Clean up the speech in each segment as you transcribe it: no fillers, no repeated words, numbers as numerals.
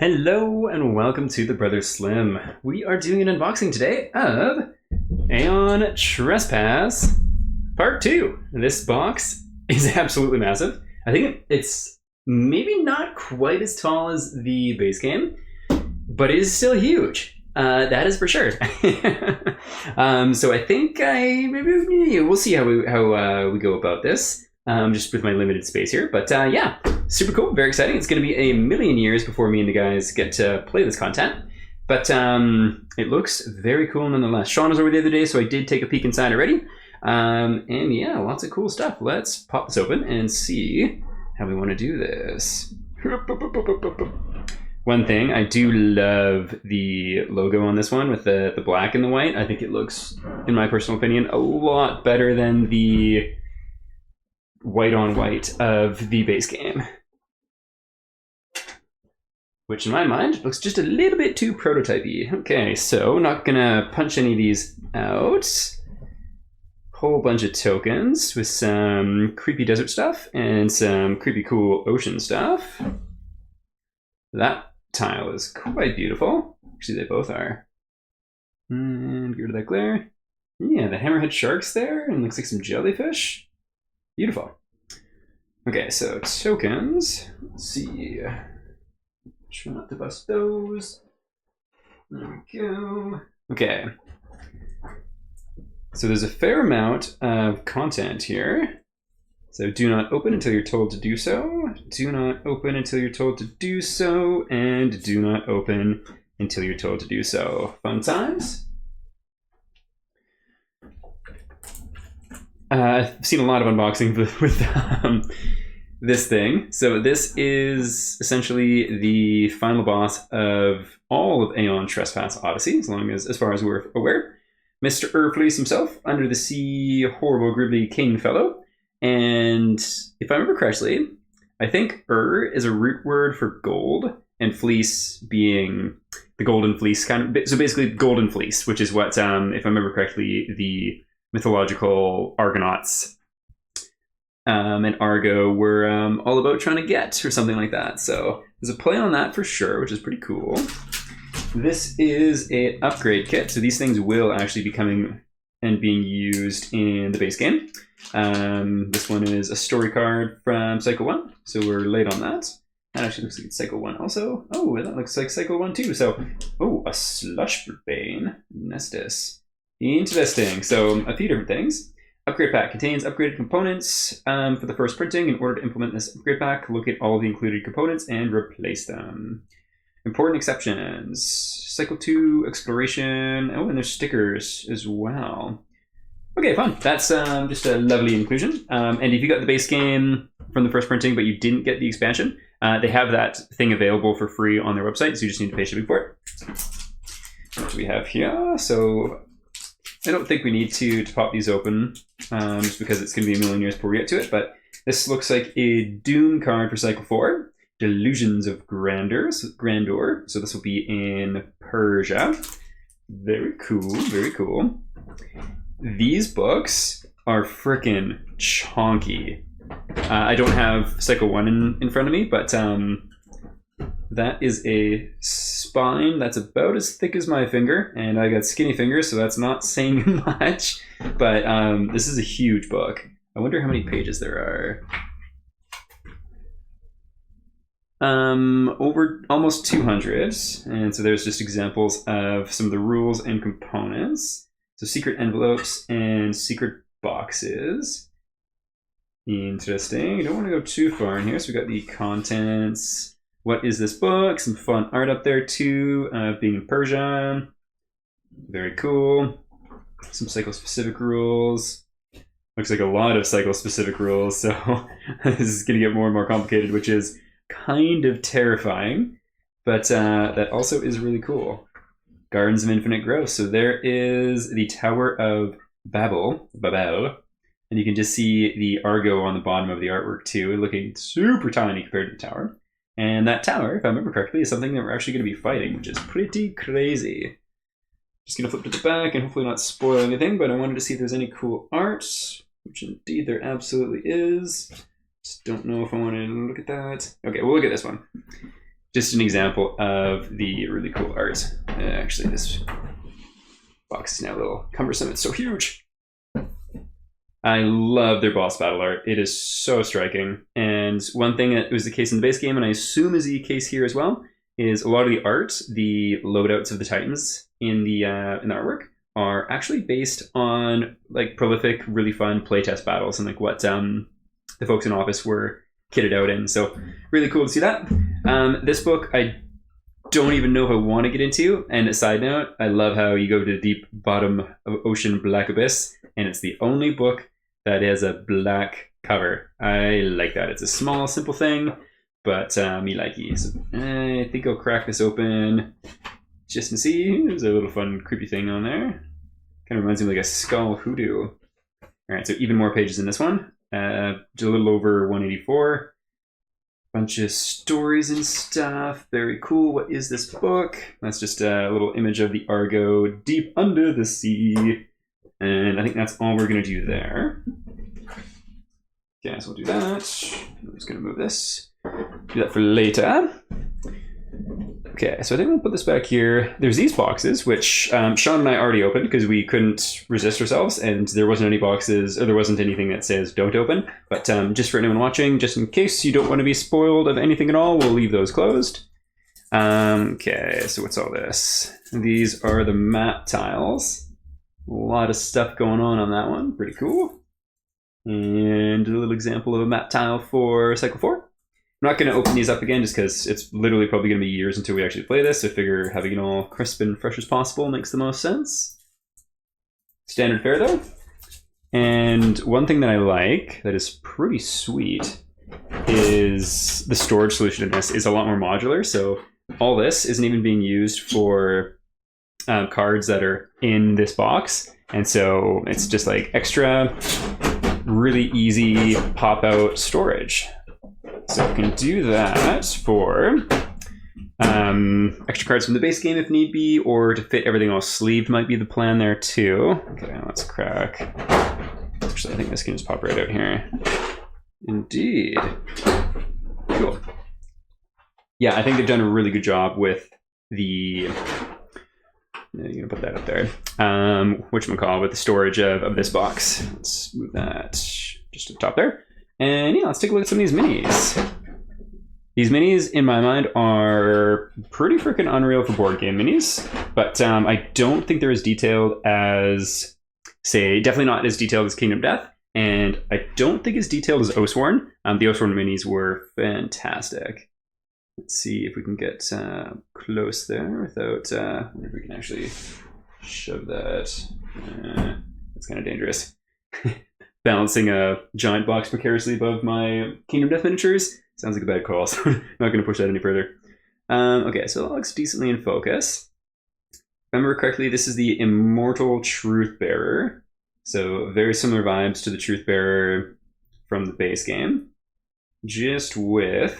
Hello and welcome to the Brother Slim. We are doing an unboxing today of Aeon Trespass Part 2. This box is absolutely massive. I think it's maybe not quite as tall as the base game, but it is still huge. That is for sure. So I think maybe we'll see how we go about this. Just with my limited space here, but yeah, super cool, very exciting. It's going to be a million years before me and the guys get to play this content, but it looks very cool nonetheless. Sean was over the other day, so I did take a peek inside already, and yeah, lots of cool stuff. Let's pop this open and see how we want to do this. One thing, I do love the logo on this one with the black and the white. I think it looks, in my personal opinion, a lot better than the white on white of the base game, which in my mind looks just a little bit too prototypey. Okay, so not gonna punch any of these out. Whole bunch of tokens with some creepy desert stuff and some creepy cool ocean stuff. That tile is quite beautiful. Actually, they both are. And get rid of that glare. Yeah, the hammerhead sharks there, and looks like some jellyfish. Beautiful. Okay, so tokens. Let's see. Try not to bust those. There we go. Okay. So there's a fair amount of content here. So do not open until you're told to do so. Do not open until you're told to do so. And do not open until you're told to do so. Fun times. I've seen a lot of unboxing with this thing. So this is essentially the final boss of all of Aeon Trespass Odyssey, as far as we're aware. Mr. Earthfleece himself, under the sea, horrible, gribbly king fellow. And if I remember correctly, I think is a root word for gold, and fleece being the golden fleece kind of. So basically, golden fleece, which is what, if I remember correctly, the mythological Argonauts and Argo were all about trying to get, or something like that. So there's a play on that for sure, which is pretty cool. This is an upgrade kit, so these things will actually be coming and being used in the base game. This one is a story card from Cycle 1, so we're late on that. That actually looks like it's Cycle 1 also. Oh, that looks like Cycle 1 too. So, oh, a slush bane Nestus. Interesting. So a few different things. Upgrade pack contains upgraded components for the first printing. In order to implement this upgrade pack, locate all the included components and replace them. Important exceptions. Cycle 2 exploration. Oh, and there's stickers as well. Okay, fun. That's just a lovely inclusion. And if you got the base game from the first printing, but you didn't get the expansion, they have that thing available for free on their website, so you just need to pay shipping for it. What do we have here? So I don't think we need to pop these open, just because it's going to be a million years before we get to it, but this looks like a Doom card for Cycle 4, Delusions of Grandeur. So this will be in Persia. Very cool, very cool. These books are freaking chonky. I don't have Cycle 1 in front of me, but that is a spine that's about as thick as my finger, and I got skinny fingers, so that's not saying much, but this is a huge book. I wonder how many pages there are. Over almost 200, and so there's just examples of some of the rules and components. So secret envelopes and secret boxes. Interesting. I don't want to go too far in here, so we got the contents. What is this book? Some fun art up there too, being in Persia. Very cool. Some cycle-specific rules. Looks like a lot of cycle-specific rules, so this is going to get more and more complicated, which is kind of terrifying, but that also is really cool. Gardens of Infinite Growth. So there is the Tower of Babel, and you can just see the Argo on the bottom of the artwork too, looking super tiny compared to the tower. And that tower, if I remember correctly, is something that we're actually going to be fighting, which is pretty crazy. Just going to flip to the back and hopefully not spoil anything, but I wanted to see if there's any cool art, which indeed there absolutely is. Just don't know if I want to look at that. Okay, we'll look at this one. just an example of the really cool art. Actually, this box is now a little cumbersome. It's so huge. I love their boss battle art. It is so striking. And one thing that was the case in the base game, and I assume is the case here as well, is a lot of the art, the loadouts of the Titans in the artwork, are actually based on like prolific, really fun playtest battles and like what the folks in office were kitted out in. So really cool to see that. This book, I don't even know if I want to get into. And a side note, I love how you go to the deep bottom of ocean black abyss, and it's the only book that has a black cover. I like that. It's a small, simple thing, but me like it. So I think I'll crack this open just to see. There's a little fun, creepy thing on there. Kind of reminds me of like a skull hoodoo. All right, so even more pages in this one. Just a little over 184. Bunch of stories and stuff. Very cool. What is this book? That's just a little image of the Argo deep under the sea. And I think that's all we're going to do there. Okay, so we'll do that. I'm just going to move this. Do that for later. Okay, so I think we'll put this back here. There's these boxes, which Sean and I already opened because we couldn't resist ourselves, and there wasn't any boxes, or there wasn't anything that says don't open. But just for anyone watching, just in case you don't want to be spoiled of anything at all, we'll leave those closed. Okay, so what's all this? These are the map tiles. A lot of stuff going on that one. Pretty cool. And a little example of a map tile for Cycle 4. I'm not going to open these up again just because it's literally probably going to be years until we actually play this. So I figure having it all crisp and fresh as possible makes the most sense. Standard fare though. And one thing that I like that is pretty sweet is the storage solution in this is a lot more modular. So all this isn't even being used for cards that are in this box. And so it's just like extra, really easy pop out storage. So we can do that for extra cards from the base game if need be, or to fit everything else sleeved might be the plan there too. Okay, let's crack. Actually, I think this can just pop right out here. Indeed. Cool. Yeah, I think they've done a really good job with the... You're gonna put that up there. Whatchamacallit, with the storage of this box. Let's move that just to the top there. And yeah, let's take a look at some of these minis. These minis, in my mind, are pretty freaking unreal for board game minis. But I don't think they're as detailed as, say, definitely not as detailed as Kingdom Death. And I don't think as detailed as Oathsworn. The Oathsworn minis were fantastic. Let's see if we can get close there without, I wonder if we can actually shove that. That's kind of dangerous. Balancing a giant box precariously above my Kingdom Death miniatures sounds like a bad call, so I'm not going to push that any further. Okay, so that looks decently in focus. If I remember correctly, this is the Immortal Truth Bearer. So very similar vibes to the Truth Bearer from the base game, just with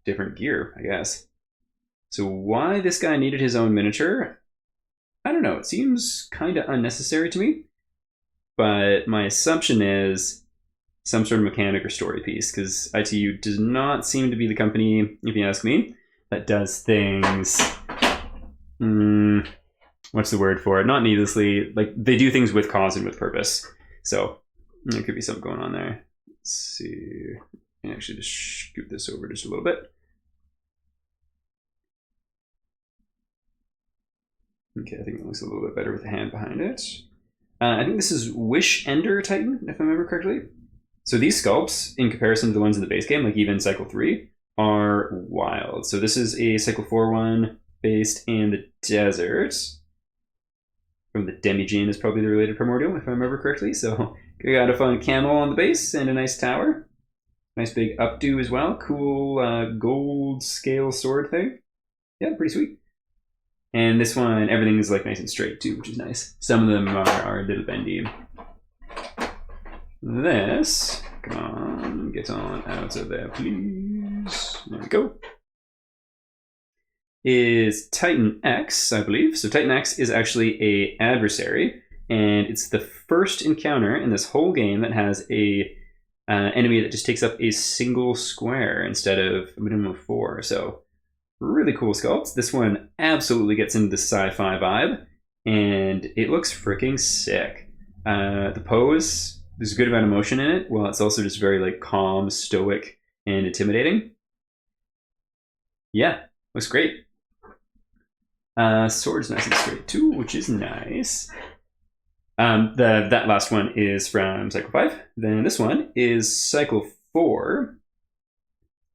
different gear, I guess. So why this guy needed his own miniature, I don't know. It seems kind of unnecessary to me. But my assumption is some sort of mechanic or story piece, because ITU does not seem to be the company, if you ask me, that does things... what's the word for it? Not needlessly. Like, they do things with cause and with purpose. So there could be something going on there. Let's see. I can actually just scoot this over just a little bit. Okay, I think it looks a little bit better with the hand behind it. I think this is Wish Ender Titan, if I remember correctly. So these sculpts, in comparison to the ones in the base game, like even Cycle 3, are wild. So this is a Cycle 4 one based in the desert. From the Demigene is probably the related primordial, if I remember correctly. So we got a fun camel on the base and a nice tower. Nice big updo as well. Cool gold scale sword thing. Yeah, pretty sweet. And this one, everything is like nice and straight too, which is nice. Some of them are a little bendy. This, come on, get on out of there, please. There we go. Is Titan X, I believe. So Titan X is actually a adversary, and it's the first encounter in this whole game that has a enemy that just takes up a single square instead of a minimum of 4. So really cool sculpt. This one absolutely gets into the sci-fi vibe, and it looks freaking sick. The pose, there's a good amount of motion in it, while it's also just very like calm, stoic, and intimidating. Yeah, looks great. Sword's nice and straight too, which is nice. That last one is from Cycle 5. Then this one is Cycle 4,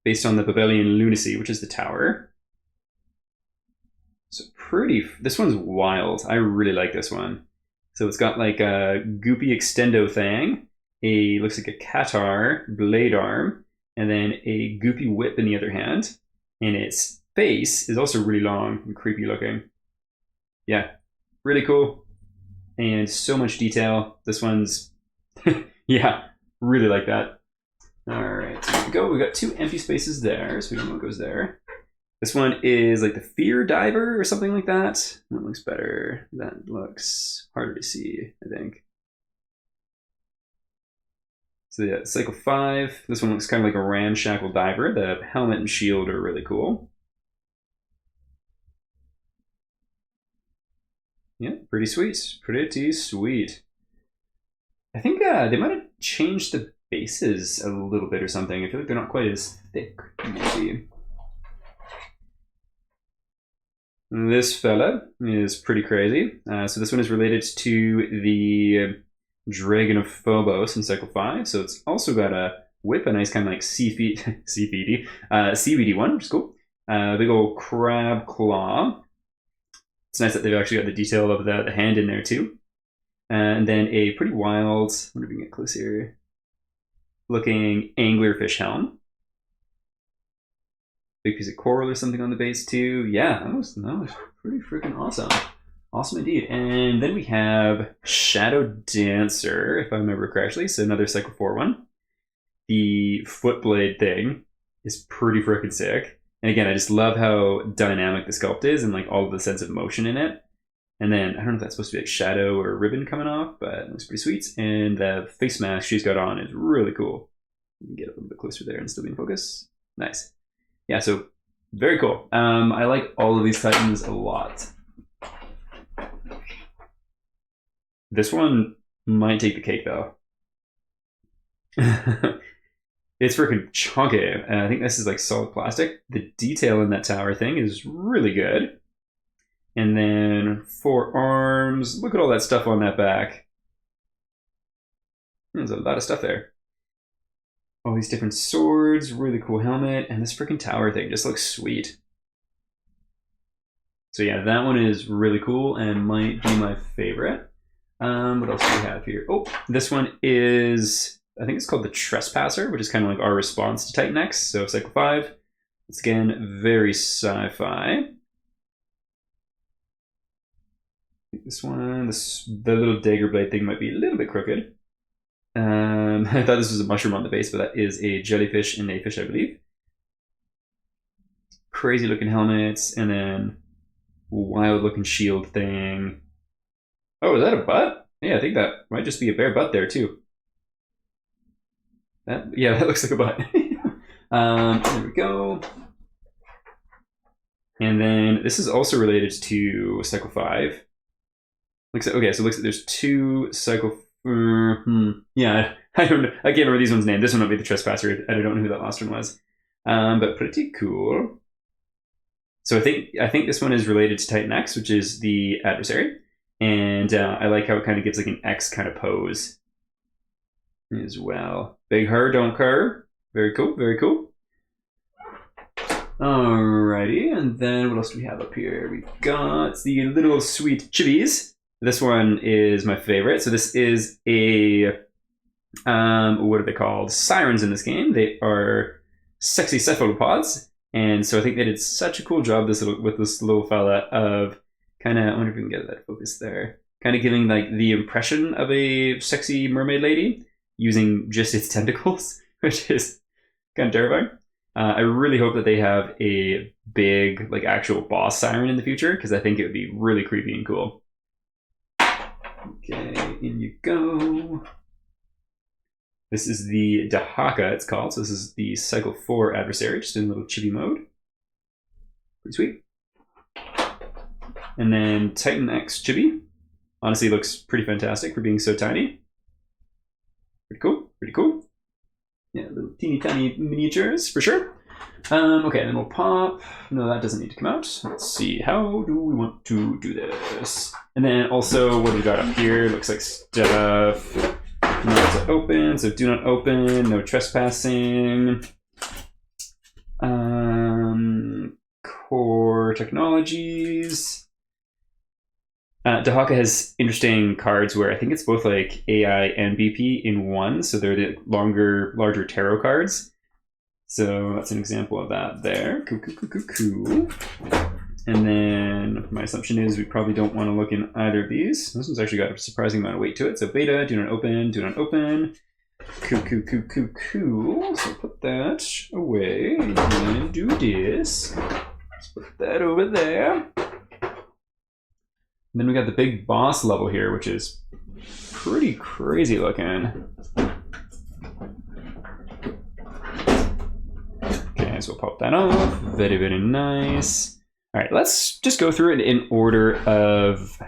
based on the Babelian Lunacy, which is the tower. So this one's wild. I really like this one. So it's got like a goopy extendo thing, looks like a Qatar blade arm, and then a goopy whip in the other hand. And its face is also really long and creepy looking. Yeah, really cool. And so much detail. This one's, yeah, really like that. All right, so here we go. We got 2 empty spaces there, so we don't know what goes there. This one is like the Fear Diver or something like that. That looks better. That looks harder to see, I think. So yeah, Cycle 5. This one looks kind of like a ramshackle diver. The helmet and shield are really cool. Yeah, pretty sweet. Pretty sweet. I think they might have changed the bases a little bit or something. I feel like they're not quite as thick, maybe. This fella is pretty crazy. So this one is related to the Dragon of Phobos in Cycle 5. So it's also got a whip, a nice kind of like CBD one, which is cool. Big old crab claw. It's nice that they've actually got the detail of the hand in there too. And then a pretty wild, I wonder if we can get close here, looking anglerfish helm. Big piece of coral or something on the base too. Yeah, that was pretty freaking awesome. Awesome indeed. And then we have Shadow Dancer, if I remember correctly. So another Cycle 4 one. The foot blade thing is pretty freaking sick. And again, I just love how dynamic the sculpt is and like all of the sense of motion in it. And then I don't know if that's supposed to be like shadow or ribbon coming off, but it looks pretty sweet. And the face mask she's got on is really cool. You can get a little bit closer there and still be in focus. Nice. Yeah, so very cool. I like all of these Titans a lot. This one might take the cake though. It's freaking chunky. I think this is like solid plastic. The detail in that tower thing is really good. And then 4 arms. Look at all that stuff on that back. There's a lot of stuff there. All these different swords, really cool helmet, and this freaking tower thing just looks sweet. So yeah, that one is really cool and might be my favorite. What else do we have here? Oh, this one is, I think it's called the Trespasser, which is kind of like our response to Titan X. So Cycle 5. It's again very sci-fi. This one, the little dagger blade thing might be a little bit crooked. I thought this was a mushroom on the base, but that is a jellyfish and a fish, I believe. Crazy looking helmets, and then wild looking shield thing. Oh, is that a butt? Yeah, I think that might just be a bare butt there too. Yeah, that looks like a butt. There we go. And then this is also related to Cycle 5. Okay, so it looks like there's 2 Cycle. Yeah, I don't know. I can't remember these ones' name. This one might be the Trespasser. I don't know who that last one was. But pretty cool. So I think this one is related to Titan X, which is the adversary. And I like how it kind of gives like an X kind of pose as well. Big her, don't cur. Very cool, very cool. Alrighty, and then what else do we have up here? We've got the little sweet chibis. This one is my favorite. So this is a, what are they called? Sirens in this game. They are sexy cephalopods. And so I think they did such a cool job with this little fella of kind of, I wonder if we can get that focus there. Kind of giving like the impression of a sexy mermaid lady using just its tentacles, which is kind of terrifying. I really hope that they have a big like actual boss siren in the future, because I think it would be really creepy and cool. Okay, in you go. This is the Dahaka, it's called. So this is the Cycle 4 adversary, just in a little chibi mode. Pretty sweet. And then Titan X Chibi. Honestly, looks pretty fantastic for being so tiny. Pretty cool, pretty cool. Yeah, little teeny tiny miniatures, for sure. Okay, then we'll pop. No, that doesn't need to come out. Let's see, how do we want to do this? And then also, what do we got up here? Looks like stuff not to open, so do not open, no trespassing. Core technologies. Dahaka has interesting cards where I think it's both like AI and BP in one, so they're the larger tarot cards. So that's an example of that there. Cool. And then my assumption is we probably don't want to look in either of these. This one's actually got a surprising amount of weight to it. So beta, do not open, do not open. Cool. So put that away and then do this. Let's put that over there. And then we got the big boss level here, which is pretty crazy looking. Okay, so we'll pop that off. Very, very nice. All right, let's just go through it in order of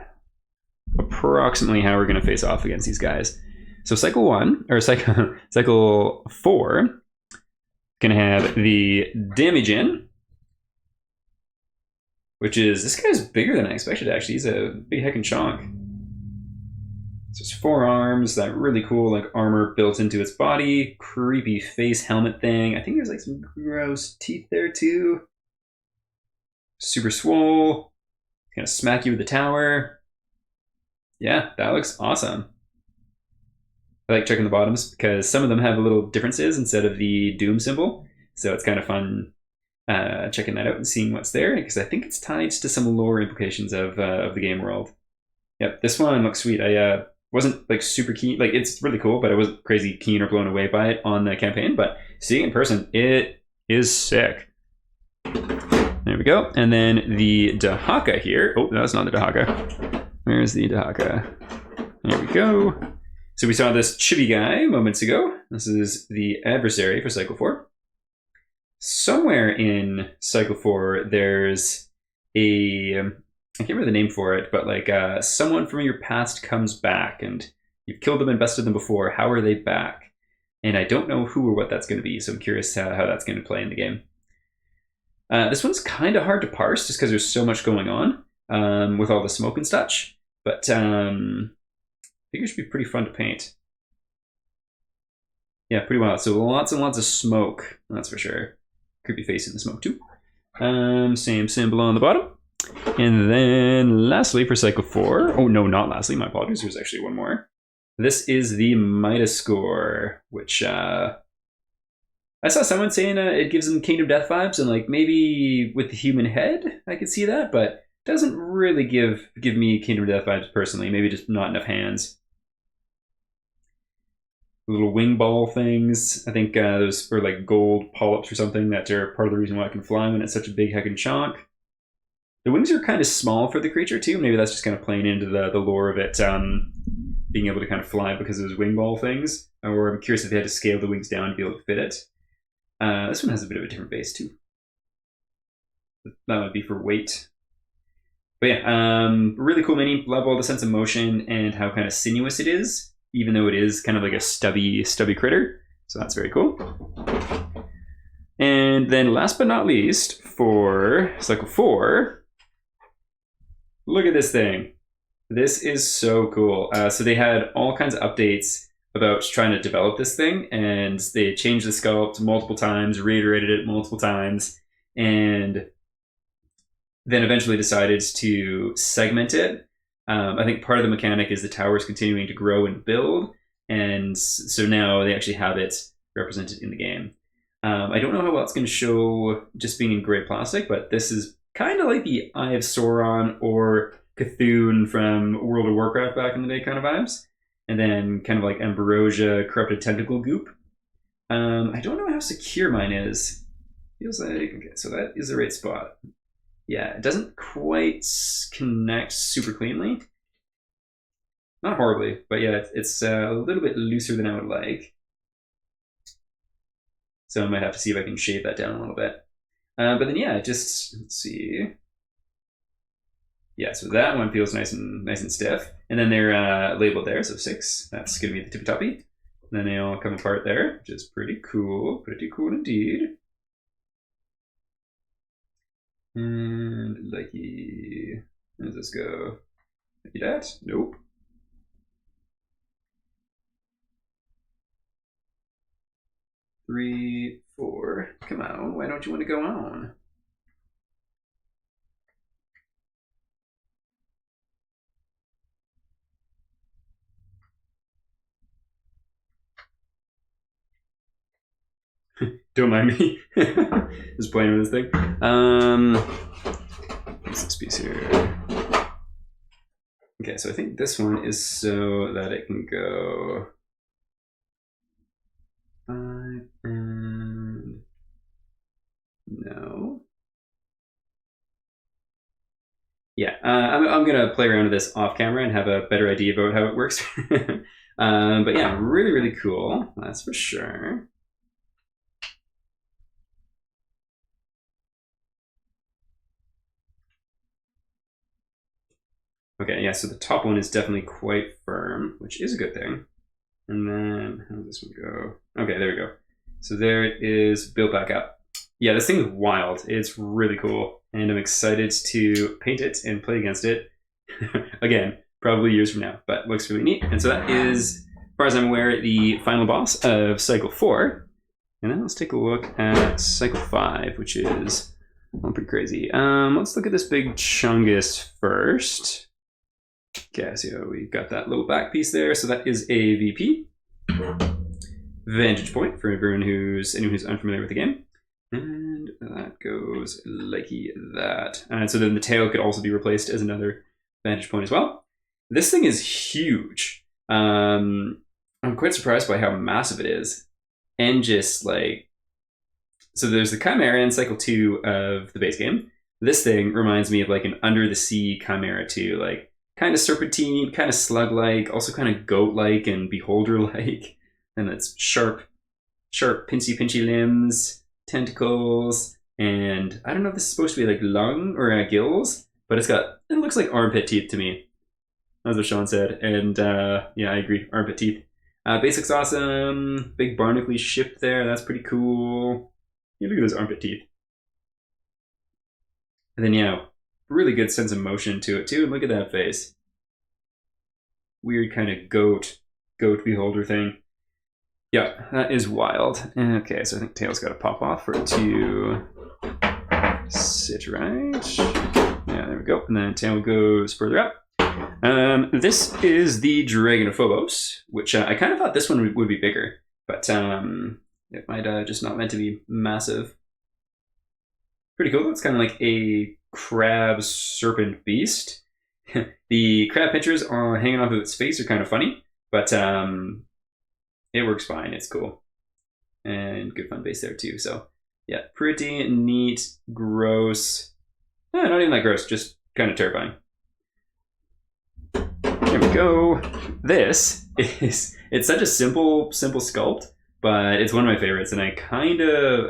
approximately how we're going to face off against these guys. So cycle 1, or cycle 4, going to have the Damage-In, which is, this guy's bigger than I expected, actually. He's a big heckin' chonk. So his 4 arms, that really cool like armor built into its body, creepy face helmet thing. I think there's like some gross teeth there too. Super swole. Gonna smack you with the tower. Yeah, that looks awesome. I like checking the bottoms because some of them have little differences instead of the Doom symbol. So it's kind of fun checking that out and seeing what's there, because I think it's tied to some lore implications of the game world. Yep, this one looks sweet. I wasn't like super keen, like it's really cool, but I wasn't crazy keen or blown away by it on the campaign, but seeing it in person, it is sick. There we go. And then the Dahaka here. Oh, that's not the Dahaka. Where's the Dahaka? There we go. So we saw this chibi guy moments ago. This is the adversary for Cycle 4. Somewhere in Cycle 4, there's a, I can't remember the name for it, but like someone from your past comes back and you've killed them and bested them before. How are they back? And I don't know who or what that's going to be, so I'm curious how that's going to play in the game. This one's kind of hard to parse just because there's so much going on with all the smoke and such, but I think it should be pretty fun to paint. Yeah, pretty wild. So lots and lots of smoke, that's for sure. Creepy face in the smoke too. Same symbol on the bottom. And then lastly for Cycle 4, oh no, not lastly, my apologies, there's actually one more. This is the Midas score, which I saw someone saying it gives them Kingdom Death vibes, and like maybe with the human head, I could see that, but doesn't really give me Kingdom Death vibes personally, maybe just not enough hands. Little wing ball things. I think those are like gold polyps or something that are part of the reason why it can fly when it's such a big heckin' chonk. The wings are kind of small for the creature too. Maybe that's just kind of playing into the lore of it being able to kind of fly because of those wing ball things. Or I'm curious if they had to scale the wings down to be able to fit it. This one has a bit of a different base too. That would be for weight. But yeah, really cool mini. Love all the sense of motion and how kind of sinuous it is, even though it is kind of like a stubby critter. So that's very cool. And then last but not least, for Cycle 4, look at this thing. This is so cool. So they had all kinds of updates about trying to develop this thing, and they changed the sculpt multiple times, reiterated it multiple times, and then eventually decided to segment it. I think part of the mechanic is the towers continuing to grow and build, and so now they actually have it represented in the game. I don't know how well it's going to show just being in gray plastic, but this is kind of like the Eye of Sauron or Cthulhu from World of Warcraft back in the day kind of vibes. And then kind of like Ambrosia, Corrupted Tentacle goop. I don't know how secure mine is. Feels like, okay, so that is the right spot. Yeah, it doesn't quite connect super cleanly. Not horribly, but yeah, it's a little bit looser than I would like. So I might have to see if I can shave that down a little bit. But then yeah, just let's see. Yeah, so that one feels nice and stiff. And then they're labeled there, so 6. That's gonna be the tippy toppy. And then they all come apart there, which is pretty cool. Pretty cool indeed. And likey, how does this go? Likey that? Nope. Three, 4. Come on, why don't you want to go on? Don't mind me. Just playing with this thing. What's this piece here? Okay, so I think this one is so that it can go 5 and no. Yeah, I'm gonna play around with this off camera and have a better idea about how it works. But yeah, really, really cool. That's for sure. Okay, yeah, so the top one is definitely quite firm, which is a good thing. And then, how does this one go? Okay, there we go. So there it is, built back up. Yeah, this thing is wild. It's really cool. And I'm excited to paint it and play against it. Again, probably years from now, but looks really neat. And so that is, as far as I'm aware, the final boss of Cycle 4. And then let's take a look at Cycle 5, which is pretty crazy. Let's look at this big Chungus first. Okay, so we got that little back piece there. So that is a VP. Vantage point for anyone who's unfamiliar with the game. And that goes likey that. And so then the tail could also be replaced as another vantage point as well. This thing is huge. I'm quite surprised by how massive it is. And just like, so there's the Chimera in Cycle 2 of the base game. This thing reminds me of like an Under the Sea Chimera 2, like kind of serpentine, kind of slug-like, also kind of goat-like and beholder-like. And it's sharp, pinchy limbs, tentacles, and I don't know if this is supposed to be like lung or gills, but it looks like armpit teeth to me. That's what Sean said, and yeah, I agree, armpit teeth. Basics awesome, big barnacle ship there, that's pretty cool. Yeah, look at those armpit teeth. And then yeah, really good sense of motion to it too, and look at that face. Weird kind of goat beholder thing. Yeah, that is wild. Okay, so I think tail's got to pop off for it to sit right. Yeah, there we go. And then tail goes further up. This is the Dragon of Phobos, which I kind of thought this one would be bigger, but it might just not meant to be massive. Pretty cool. It's kind of like a crab serpent beast. The crab pictures hanging off of its face are kind of funny, but it works fine. It's cool. And good fun base there too. So yeah, pretty neat, gross. Not even that gross, just kind of terrifying. There we go. This is, it's such a simple sculpt, but it's one of my favorites. And I don't know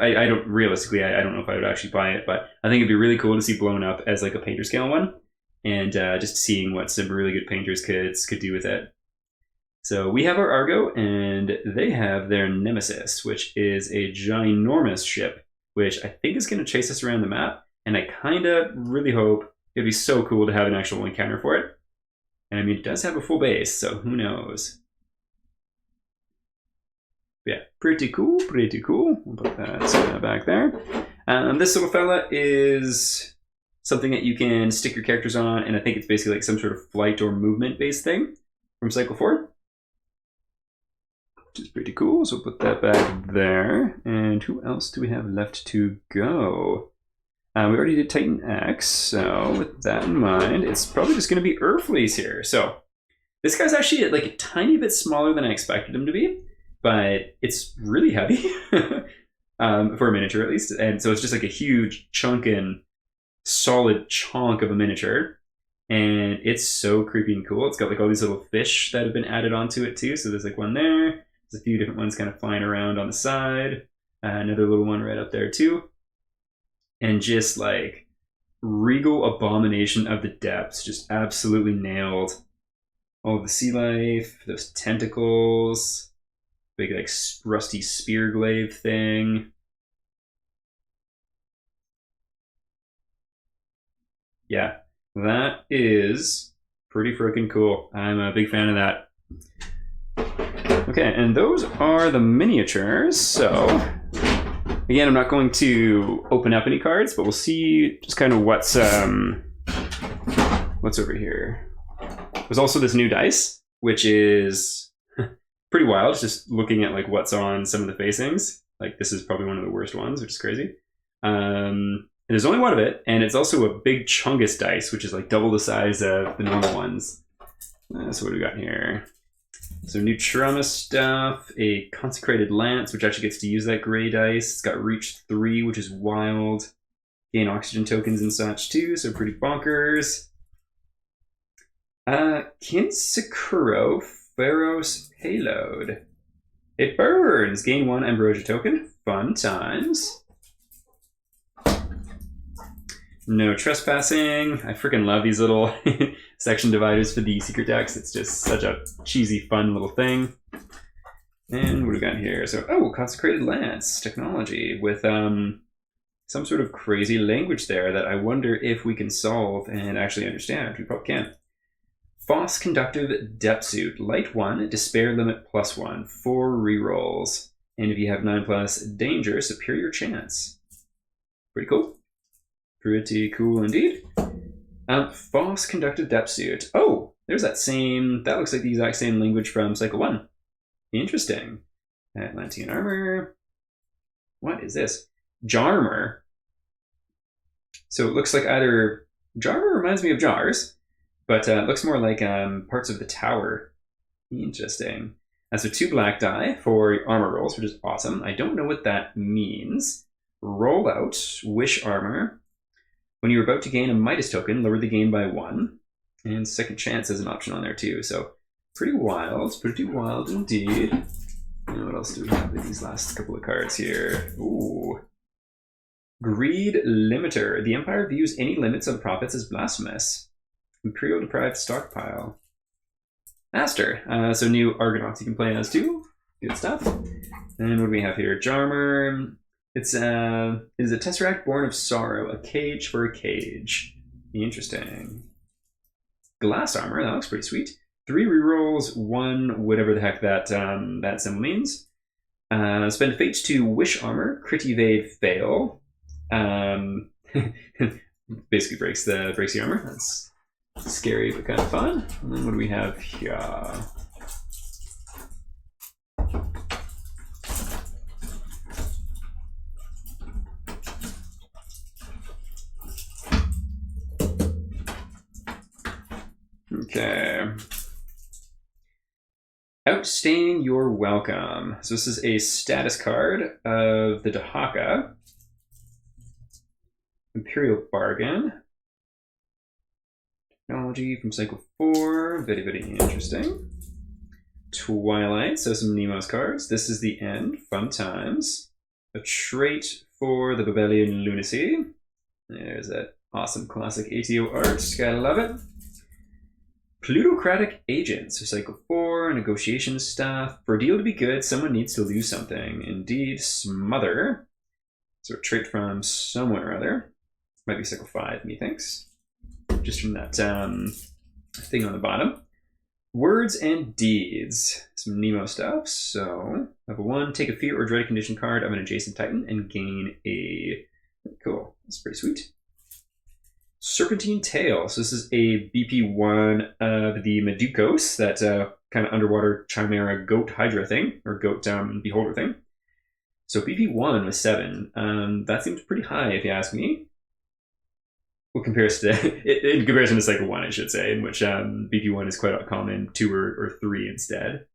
if I would actually buy it, but I think it'd be really cool to see blown up as like a painter scale one. And just seeing what some really good painters could do with it. So we have our Argo, and they have their Nemesis, which is a ginormous ship, which I think is going to chase us around the map. And I kind of really hope it'd be so cool to have an actual encounter for it. And I mean, it does have a full base, so who knows? But yeah, pretty cool. We'll put that back there. This little fella is something that you can stick your characters on, and I think it's basically like some sort of flight or movement-based thing from Cycle 4. Which is pretty cool, so we'll put that back there. And who else do we have left to go? We already did Titan X, so with that in mind, it's probably just going to be Earthfleece here. So this guy's actually like a tiny bit smaller than I expected him to be, but it's really heavy for a miniature at least. And so it's just like a huge chunkin', solid chunk of a miniature. And it's so creepy and cool. It's got like all these little fish that have been added onto it too. So there's like one there. There's a few different ones kind of flying around on the side. Another little one right up there too. And just like regal abomination of the depths, just absolutely nailed. All of the sea life, those tentacles, big like rusty spear glaive thing. Yeah, that is pretty freaking cool. I'm a big fan of that. Okay, and those are the miniatures. So again, I'm not going to open up any cards, but we'll see just kind of what's over here. There's also this new dice, which is pretty wild. Just looking at like what's on some of the facings. Like this is probably one of the worst ones, which is crazy. And there's only one of it, and it's also a big Chungus dice, which is like double the size of the normal ones. So what do we got here? So new trauma stuff, a consecrated lance, which actually gets to use that gray dice. It's got reach 3, which is wild. Gain oxygen tokens and such too, so pretty bonkers. Kinsakuro Pharaoh's Payload. It burns. Gain 1 ambrosia token. Fun times. No trespassing. I freaking love these little section dividers for the secret decks. It's just such a cheesy, fun little thing. And what do we got here? So, oh, consecrated lance technology with some sort of crazy language there that I wonder if we can solve and actually understand. We probably can. Foss Conductive Depth Suit. Light 1, Despair Limit +1. 4 rerolls. And if you have 9+, Danger, Superior Chance. Pretty cool. Pretty cool indeed. Foss Conductive Depth Suit. Oh, there's that same, that looks like the exact same language from Cycle 1. Interesting. Atlantean Armor. What is this? Jarmer. So it looks like either, Jarmer reminds me of Jars, but it looks more like parts of the tower. Interesting. And so 2 black die for armor rolls, which is awesome. I don't know what that means. Roll out, Wish Armor. When you're about to gain a Midas token, lower the gain by 1. And Second Chance is an option on there too. So pretty wild indeed. And what else do we have with these last couple of cards here? Ooh. Greed Limiter. The Empire views any limits on profits as blasphemous. Imperial Deprived Stockpile. Master. So new Argonauts you can play as too. Good stuff. And what do we have here? Jarmer. It is a Tesseract born of sorrow, a cage for a cage. Interesting. Glass armor, that looks pretty sweet. 3 rerolls, 1 whatever the heck that that symbol means. Spend fate to wish armor, crit evade fail. Basically breaks the armor. That's scary but kind of fun. And then what do we have here? Okay. Outstaying Your Welcome. So this is a status card of the Dahaka. Imperial Bargain. Technology from Cycle 4. Very, very interesting. Twilight. So some Nemo's cards. This is the End. Fun times. A trait for the Babelian Lunacy. There's that awesome classic ATO art. Gotta love it. Plutocratic Agents, so Cycle 4, negotiation staff. For a deal to be good, someone needs to lose something. Indeed, Smother. So a trait from someone or other. Might be Cycle 5, methinks. Just from that thing on the bottom. Words and Deeds. Some Nemo stuff. So, level 1, take a fear or dread condition card of an adjacent Titan and gain a... Cool, that's pretty sweet. Serpentine Tail. So this is a BP1 of the Medukos, that kind of underwater chimera goat hydra thing, or goat beholder thing. So BP1 was 7. That seems pretty high if you ask me. Well, in comparison to Cycle 1, I should say, in which BP1 is quite common, 2 or 3 instead.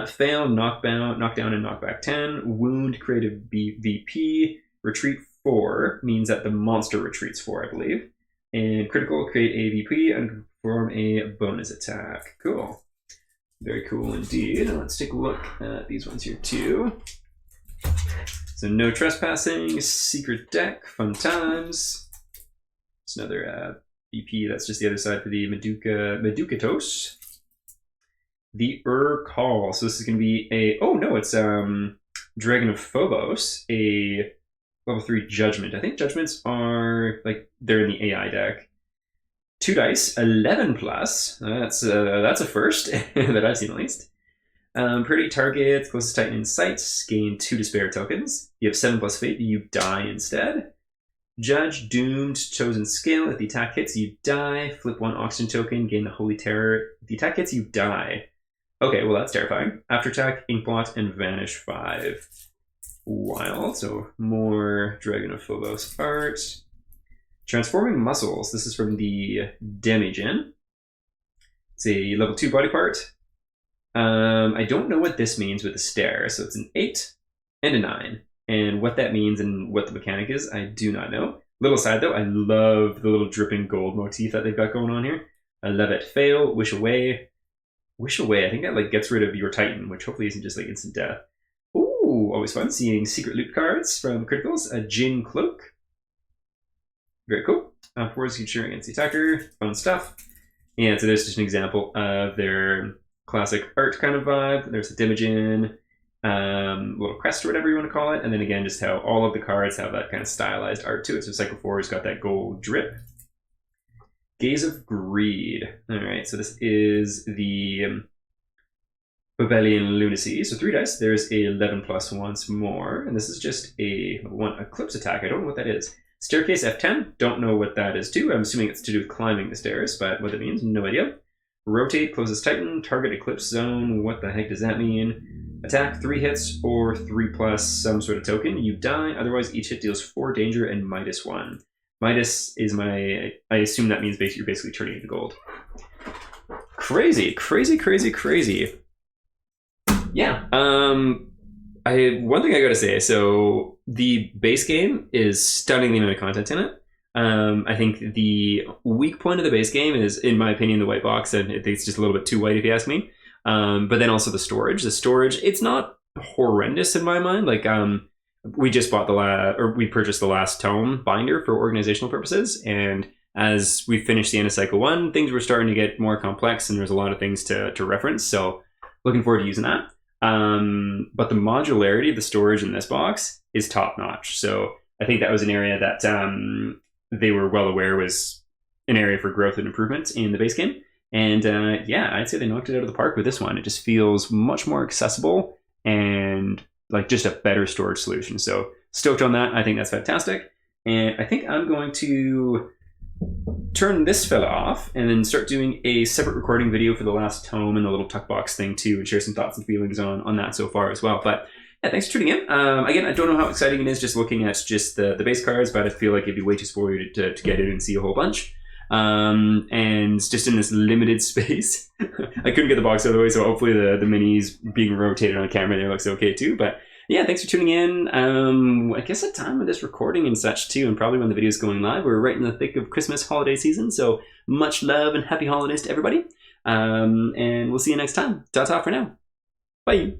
Fail, knockdown, and knockback 10. Wound, creative VP. Retreat 4 means that the monster retreats 4, I believe. And critical, create a VP and perform a bonus attack. Cool. Very cool indeed. Let's take a look at these ones here too. So no trespassing, secret deck, fun times. It's another BP, that's just the other side for the Meducatos. The Call. So this is going to be a, oh no, it's Dragon of Phobos, a level 3 Judgment. I think Judgments are, like, they're in the AI deck. 2 dice, 11 plus. That's a first that I've seen at least. Pretty targets, closest Titan in sights, gain 2 despair tokens. You have 7 plus fate, you die instead. Judge, doomed, chosen skill. If the attack hits, you die. Flip 1 oxygen token, gain the Holy Terror. If the attack hits, you die. Okay, well that's terrifying. After attack, Inkblot, and Vanish 5. Wild, so more Dragon of Phobos art. Transforming Muscles. This is from the Demigen. It's a level 2 body part. I don't know what this means with the stare, so it's an 8 and a 9. And what that means and what the mechanic is, I do not know. Little aside though, I love the little dripping gold motif that they've got going on here. I love it. Fail, wish away. Wish away, I think that like gets rid of your Titan, which hopefully isn't just like instant death. Ooh, always fun seeing secret loot cards from criticals. A Jin Cloak. Very cool. Forwards you cheer against the attacker. Fun stuff. And so there's just an example of their classic art kind of vibe. There's a Demigen, little crest or whatever you want to call it. And then again, just how all of the cards have that kind of stylized art to it. So Cycle 4's got that gold drip. Gaze of Greed. All right, so this is the Babelian Lunacy. So 3 dice. There's a 11 plus once more. And this is just a 1 Eclipse attack. I don't know what that is. Staircase F10. Don't know what that is too. I'm assuming it's to do with climbing the stairs, but what it means, no idea. Rotate, closest Titan, target Eclipse Zone. What the heck does that mean? Attack 3 hits or 3 plus some sort of token. You die. Otherwise, each hit deals 4 danger and -1. Midas is my, I assume that means you're basically turning into gold. Crazy, crazy, crazy, crazy. Yeah. One thing I gotta say, so the base game is stunning the amount of content in it. I think the weak point of the base game is, in my opinion, the white box, and I think it's just a little bit too white if you ask me. But then also the storage. The storage, it's not horrendous in my mind. Like, we just bought we purchased the last tome binder for organizational purposes, and as we finished the end of Cycle 1, things were starting to get more complex, and there's a lot of things to reference, so looking forward to using that. But the modularity of the storage in this box is top-notch, so I think that was an area that they were well aware was an area for growth and improvement in the base game, and yeah, I'd say they knocked it out of the park with this one. It just feels much more accessible, and like just a better storage solution. So stoked on that. I think that's fantastic. And I think I'm going to turn this fella off and then start doing a separate recording video for the last tome and the little tuck box thing too, and share some thoughts and feelings on that so far as well. But yeah, thanks for tuning in. Again, I don't know how exciting it is just looking at just the base cards, but I feel like it'd be way too spoilery to get in and see a whole bunch. And just in this limited space, I couldn't get the box out of the way, so hopefully the minis being rotated on camera there looks okay too. But yeah, thanks for tuning in. I guess at time of this recording and such too, and probably when the video is going live, we're right in the thick of Christmas holiday season, so much love and happy holidays to everybody. And we'll see you next time. Ta-ta for now. Bye.